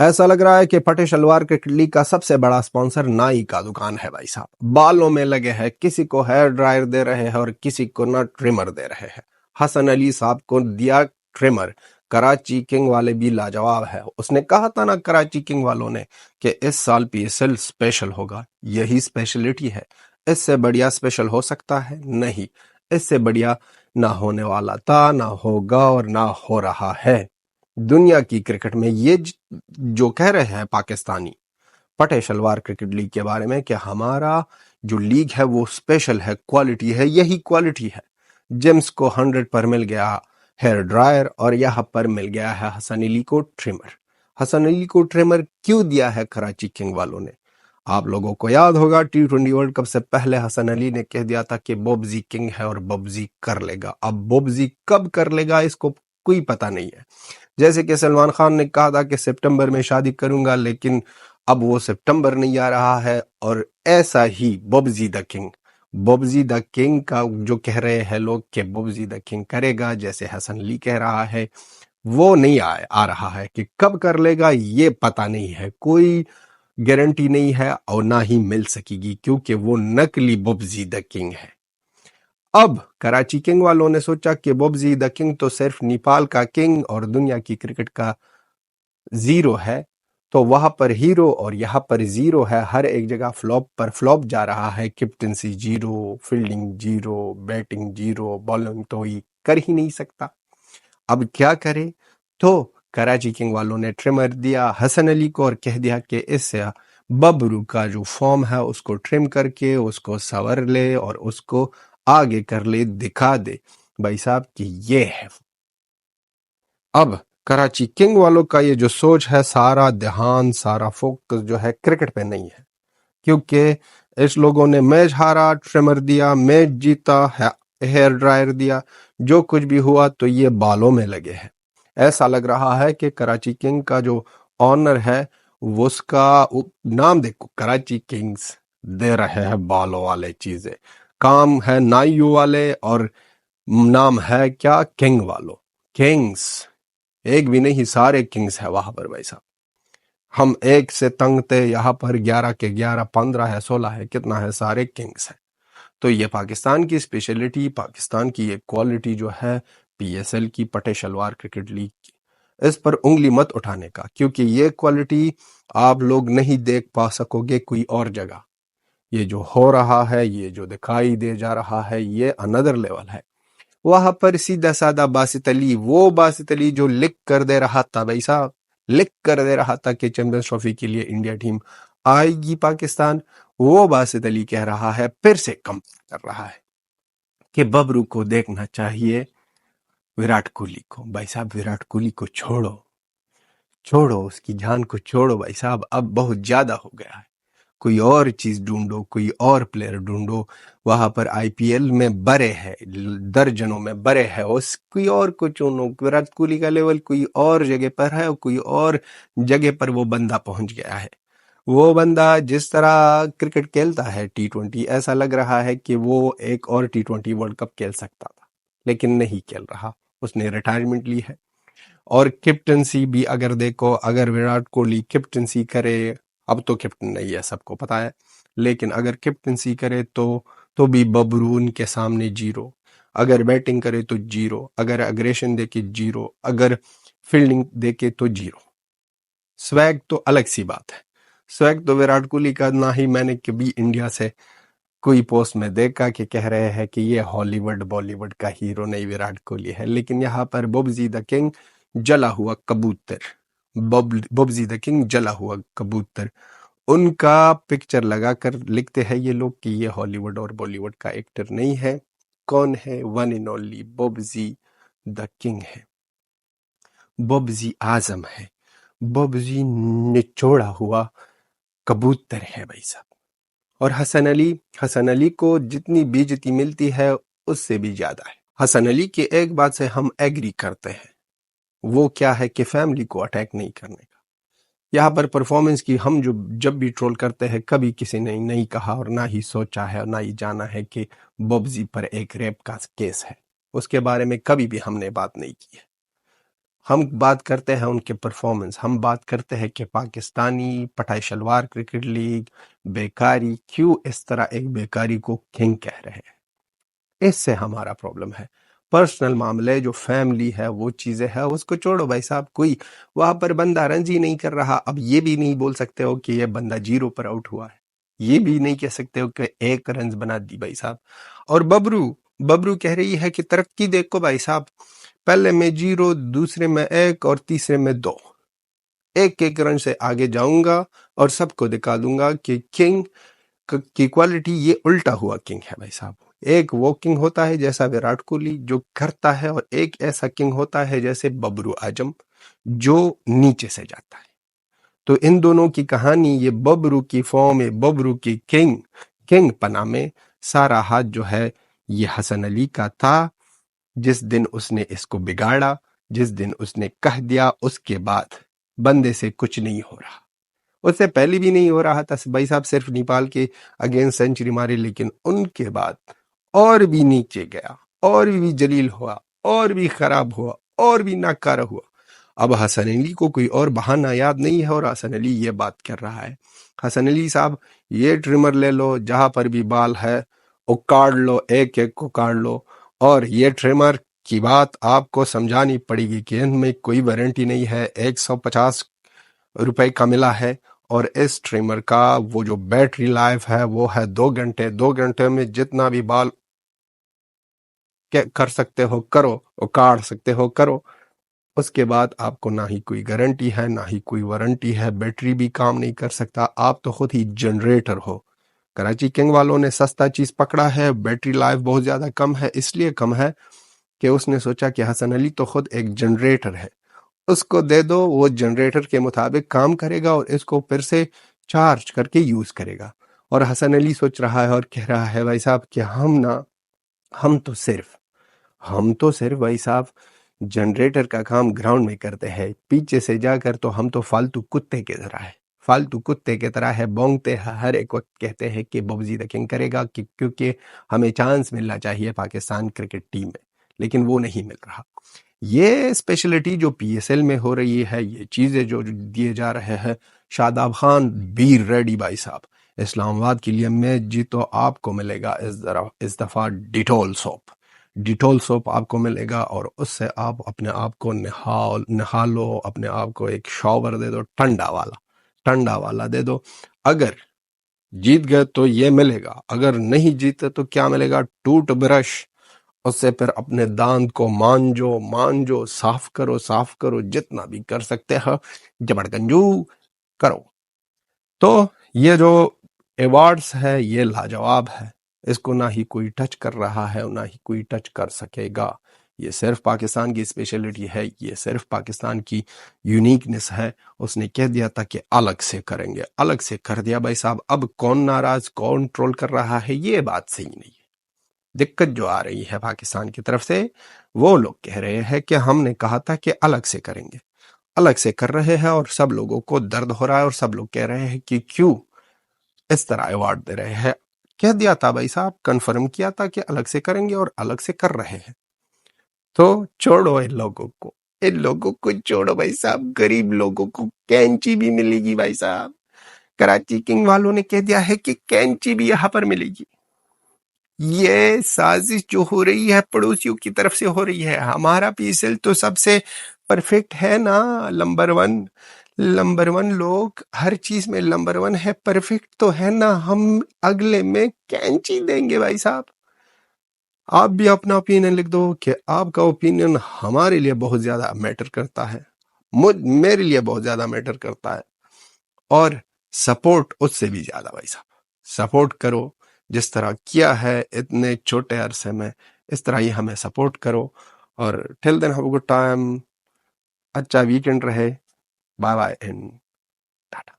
ایسا لگ رہا ہے کہ پٹے شلوار کرکٹ لیگ کا سب سے بڑا سپانسر نائی کا دکان ہے بھائی صاحب. بالوں میں لگے ہیں، کسی کو ہیئر ڈرائر دے رہے ہیں اور کسی کو نہ ٹریمر دے رہے ہیں. حسن علی صاحب کو دیا ٹریمر. کراچی کنگ والے بھی لاجواب ہے. اس نے کہا تھا نا کراچی کنگ والوں نے کہ اس سال پی ایس ایل اسپیشل ہوگا. یہی اسپیشلٹی ہے. اس سے بڑھیا اسپیشل ہو سکتا ہے؟ نہیں. اس سے بڑھیا نہ ہونے والا تھا، نہ ہوگا اور نہ ہو رہا ہے. دنیا کی کرکٹ میں یہ جو کہہ رہے ہیں پاکستانی پٹے شلوار کرکٹ لیگ کے بارے میں کہ ہمارا جو لیگ ہے وہ اسپیشل ہے، کوالٹی ہے، یہی کوالٹی ہے. جیمز کو 100 پر مل گیا ہیئر ڈرائر اور یہاں پر مل گیا ہے حسن علی کو ٹریمر. حسن علی کو ٹریمر کیوں دیا ہے کراچی کنگ والوں نے؟ آپ لوگوں کو یاد ہوگا T20 ورلڈ کپ سے پہلے حسن علی نے کہہ دیا تھا کہ بوبزی کنگ ہے اور بوبزی کر لے گا. اب بوبزی کب کر لے گا اس کو کوئی پتہ نہیں ہے. جیسے کہ سلمان خان نے کہا تھا کہ سپٹمبر میں شادی کروں گا، لیکن اب وہ سپٹمبر نہیں آ رہا ہے. اور ایسا ہی بوبزی دا کنگ کا جو کہہ رہے ہیں لوگ کہ بوبزی دا کنگ کرے گا، جیسے حسن علی کہہ رہا ہے، وہ نہیں آ رہا ہے. کہ کب کر لے گا یہ پتہ نہیں ہے، کوئی گارنٹی نہیں ہے اور نہ ہی مل سکے گی، کیونکہ وہ نقلی بوبزی دا کنگ ہے. اب کراچی کنگ والوں نے سوچا کہ بوبزی دا کنگ تو صرف نیپال کا کنگ اور دنیا کی کرکٹ کا زیرو ہے، تو وہاں پر ہیرو اور یہاں پر زیرو ہے. ہر ایک جگہ فلوپ پر فلوپ جا رہا ہے. Captaincy zero, fielding zero, batting zero, bowling تو ہی کر ہی نہیں سکتا. اب کیا کرے؟ تو کراچی کنگ والوں نے ٹریمر دیا حسن علی کو اور کہہ دیا کہ اس سے ببرو کا جو فارم ہے اس کو ٹرم کر کے اس کو سور لے اور اس کو آگے کر لے، دکھا دے بھائی صاحب کہ یہ ہے. اب کراچی کنگ والوں کا یہ جو سوچ ہے، سارا دھیان، سارا فوکس جو ہے کرکٹ پہ نہیں ہے، کیونکہ اس لوگوں نے میچ ہارا، ٹریمر دیا، میچ جیتا، ہیئر ڈرائر دیا، جو کچھ بھی ہوا تو یہ بالوں میں لگے ہیں. ایسا لگ رہا ہے کہ کراچی کنگ کا جو آنر ہے وہ اس کا نام دیکھو، کراچی کنگز دے رہے ہیں بالوں والے چیزیں. کام ہے نائیو والے اور نام ہے کیا؟ کنگ والوں. کنگز ایک بھی نہیں، سارے کنگز ہے وہاں پر بھائی صاحب. ہم ایک سے تنگ تھے، یہاں پر 11 کے 11، 15 ہے، 16 ہے، کتنا ہے، سارے کنگز ہیں. تو یہ پاکستان کی اسپیشلٹی، پاکستان کی ایک کوالٹی جو ہے پی ایس ایل کی، پٹے شلوار کرکٹ لیگ کی، اس پر انگلی مت اٹھانے کا، کیونکہ یہ کوالٹی آپ لوگ نہیں دیکھ پا سکو گے کوئی اور جگہ. یہ جو ہو رہا ہے، یہ جو دکھائی دے جا رہا ہے، یہ اندر لیول ہے. وہاں پر سیدھا سادہ باسط علی، وہ باسط علی جو لکھ کر دے رہا تھا بھائی صاحب، لکھ کر دے رہا تھا کہ چیمپئنز ٹرافی کے لیے انڈیا ٹیم آئے گی پاکستان، وہ باسط علی کہہ رہا ہے، پھر سے کم کر رہا ہے کہ ببرو کو دیکھنا چاہیے وراٹ کوہلی کو. بھائی صاحب وراٹ کوہلی کو چھوڑو، اس کی جان کو چھوڑو بھائی صاحب. اب بہت زیادہ ہو گیا ہے. کوئی اور چیز ڈھونڈو، کوئی اور پلیئر ڈھونڈو. وہاں پر آئی پی ایل میں بڑے ہے، درجنوں میں بڑے ہے، اس کوئی اور کو چنو. وراٹ کوہلی کا لیول کوئی اور جگہ پر ہے، کوئی اور جگہ پر وہ بندہ پہنچ گیا ہے. وہ بندہ جس طرح کرکٹ کھیلتا ہے T20، ایسا لگ رہا ہے کہ وہ ایک اور T20 ورلڈ کپ کھیل سکتا تھا، لیکن نہیں کھیل رہا. اس نے ریٹائرمنٹ لی ہے. اور کیپٹنسی بھی اگر دیکھو، اگر وراٹ کوہلی کیپٹنسی کرے، اب تو کیپٹن نہیں ہے سب کو پتا ہے، لیکن اگر کیپٹنسی کرے تو بھی ببرون کے سامنے زیرو. اگر بیٹنگ کرے تو زیرو، اگر اگریشن دے کے زیرو، اگر فیلڈنگ دے کے تو زیرو. سویگ تو الگ سی بات ہے. سویگ تو وراٹ کوہلی کا نہ ہی میں نے کبھی انڈیا سے کوئی پوسٹ میں دیکھا کہ کہہ رہے ہیں کہ یہ ہالی ووڈ بالی ووڈ کا ہیرو نہیں وراٹ کوہلی ہے. لیکن یہاں پر بوبزی دا کنگ جلا ہوا کبوتر، بوبزی دا کنگ جلا ہوا کبوتر، ان کا پکچر لگا کر لکھتے ہیں یہ لوگ کہ یہ ہالی ووڈ اور بالی ووڈ کا ایکٹر نہیں ہے. کون ہے؟ One and only Bobzy the king ہے، بوبزی اعظم ہے، بوبزی نچوڑا ہوا کبوتر ہے بھائی صاحب. اور حسن علی کو جتنی بیزتی ملتی ہے اس سے بھی زیادہ ہے. حسن علی کی ایک بات سے ہم ایگری کرتے ہیں، وہ کیا ہے کہ فیملی کو اٹیک نہیں کرنے کا. یہاں پر پرفارمنس کی ہم جب بھی ٹرول کرتے ہیں، کبھی کسی نے نہیں کہا اور نہ ہی سوچا ہے اور نہ ہی جانا ہے کہ بوبزی پر ایک ریپ کا کیس ہے. اس کے بارے میں کبھی بھی ہم نے بات نہیں کی ہے. ہم بات کرتے ہیں ان کے پرفارمنس، ہم بات کرتے ہیں کہ پاکستانی پٹائی شلوار کرکٹ لیگ بیکاری، کیوں اس طرح ایک بیکاری کو کنگ کہہ رہے ہیں، اس سے ہمارا پرابلم ہے۔ پرسنل معاملے جو فیملی ہے وہ چیزیں ہے اس کو چھوڑو بھائی صاحب، کوئی وہاں پر بندہ رنز ہی نہیں کر رہا، اب یہ بھی نہیں بول سکتے ہو کہ یہ بندہ 0 پر آؤٹ ہوا ہے، یہ بھی نہیں کہہ سکتے ہو کہ 1 رنز بنا دی بھائی صاحب۔ اور ببرو کہہ رہی ہے کہ ترقی دیکھو بھائی صاحب، پہلے میں 0، دوسرے میں 1 اور تیسرے میں 2، 1 رن سے آگے جاؤں گا اور سب کو دکھا دوں گا کہ کنگ کی کوالٹی یہ الٹا ہوا کنگ ہے بھائی صاحب۔ ایک وہ کنگ ہوتا ہے جیسا وراٹ کوہلی جو کرتا ہے، اور ایک ایسا کنگ ہوتا ہے جیسے ببرو اعظم جو نیچے سے جاتا ہے۔ تو ان دونوں کی کہانی، یہ ببرو کی فارم، یہ ببرو کی کنگ پنا میں سارا ہاتھ جو ہے یہ حسن علی کا تھا۔ جس دن اس نے اس کو بگاڑا، جس دن اس نے کہہ دیا، اس کے بعد بندے سے کچھ نہیں ہو رہا۔ اس سے پہلے بھی نہیں ہو رہا تھا بھائی صاحب، صرف نیپال کے اگینسٹ سینچری ماری، لیکن ان کے بعد اور بھی نیچے گیا، اور بھی جلیل ہوا، اور بھی خراب ہوا، اور بھی ناکارہ ہوا۔ اب حسن علی کو کوئی اور بہانہ یاد نہیں ہے، اور حسن علی یہ بات کر رہا ہے۔ حسن علی صاحب یہ ٹرمر لے لو، جہاں پر بھی بال ہے اکاڑ لو، ایک کو کاٹ لو، اور یہ ٹرمر کی بات آپ کو سمجھانی پڑے گی کہ ان میں کوئی وارنٹی نہیں ہے، 150 روپے کا ملا ہے، اور اس ٹریمر کا وہ جو بیٹری لائف ہے وہ ہے 2 گھنٹے۔ 2 گھنٹے میں جتنا بھی بال کر سکتے ہو کرو، اور کاٹ سکتے ہو کرو۔ اس کے بعد آپ کو نہ ہی کوئی گارنٹی ہے، نہ ہی کوئی وارنٹی ہے، بیٹری بھی کام نہیں کر سکتا، آپ تو خود ہی جنریٹر ہو۔ کراچی کنگ والوں نے سستا چیز پکڑا ہے، بیٹری لائف بہت زیادہ کم ہے، اس لیے کم ہے کہ اس نے سوچا کہ حسن علی تو خود ایک جنریٹر ہے، اس کو دے دو، وہ جنریٹر کے مطابق کام کرے گا اور اس کو پھر سے چارج کر کے یوز کرے گا۔ اور حسن علی سوچ رہا ہے اور کہہ رہا ہے بھائی صاحب کہ ہم تو صرف بھائی صاحب جنریٹر کا کام گراؤنڈ میں کرتے ہیں، پیچھے سے جا کر تو ہم تو فالتو کتے کی طرح ہے، فالتو کتے کی طرح ہے، بونگتے ہیں ہر ایک وقت، کہتے ہیں کہ ببزی دا کنگ کرے گا کیونکہ ہمیں چانس ملنا چاہیے پاکستان کرکٹ ٹیم میں، لیکن وہ نہیں مل رہا۔ یہ اسپیشلٹی جو پی ایس ایل میں ہو رہی ہے، یہ چیزیں جو دیے جا رہے ہیں، شاداب خان بی ریڈی بھائی صاحب، اسلام آباد کے لیے میچ جیتو، آپ کو ملے گا اس دفعہ ڈیٹول سوپ آپ کو ملے گا، اور اس سے آپ اپنے آپ کو نہالو، اپنے آپ کو ایک شاور دے دو، ٹھنڈا والا دے دو۔ اگر جیت گئے تو یہ ملے گا، اگر نہیں جیتے تو کیا ملے گا؟ ٹوٹ برش، اس سے پھر اپنے دانت کو مانجو، صاف کرو، جتنا بھی کر سکتے ہیں جبڑ گنجو کرو۔ تو یہ جو ایوارڈز ہے یہ لاجواب ہے، اس کو نہ ہی کوئی ٹچ کر رہا ہے، نہ ہی کوئی ٹچ کر سکے گا۔ یہ صرف پاکستان کی اسپیشلٹی ہے، یہ صرف پاکستان کی یونیکنس ہے۔ اس نے کہہ دیا تھا کہ الگ سے کریں گے، الگ سے کر دیا بھائی صاحب۔ اب کون ناراض، کون ٹرول کر رہا ہے، یہ بات صحیح نہیں ہے۔ دقت جو آ رہی ہے پاکستان کی طرف سے، وہ لوگ کہہ رہے ہیں کہ ہم نے کہا تھا کہ الگ سے کریں گے، الگ سے کر رہے ہیں، اور سب لوگوں کو درد ہو رہا ہے، اور سب لوگ کہہ رہے ہیں کہ کیوں اس طرح ایوارڈ دے رہے ہیں۔ کہہ دیا تھا بھائی صاحب، کنفرم کیا تھا کہ الگ سے کریں گے، اور الگ سے کر رہے ہیں۔ تو چھوڑو ان لوگوں کو چھوڑو بھائی صاحب، غریب لوگوں کو کینچی بھی ملے گی بھائی صاحب۔ کراچی کنگ والوں نے کہہ دیا ہے کہ کینچی بھی یہاں پر ملے گی۔ یہ سازش جو ہو رہی ہے پڑوسیوں کی طرف سے ہو رہی ہے۔ ہمارا پی ایس ایل تو سب سے پرفیکٹ ہے نا، نمبر ون لوگ ہر چیز میں نمبر ون ہے، پرفیکٹ تو ہے نا، ہم اگلے میں کینچی دیں گے بھائی صاحب۔ آپ بھی اپنا اوپینین لکھ دو کہ آپ کا اوپینین ہمارے لیے بہت زیادہ میٹر کرتا ہے، میرے لیے بہت زیادہ میٹر کرتا ہے، اور سپورٹ اس سے بھی زیادہ بھائی صاحب۔ سپورٹ کرو، جس طرح کیا ہے اتنے چھوٹے عرصے میں، اس طرح ہی ہمیں سپورٹ کرو، اور till then have a good time, اچھا ویکنڈ رہے، بائے بائے اینڈ ٹاٹا۔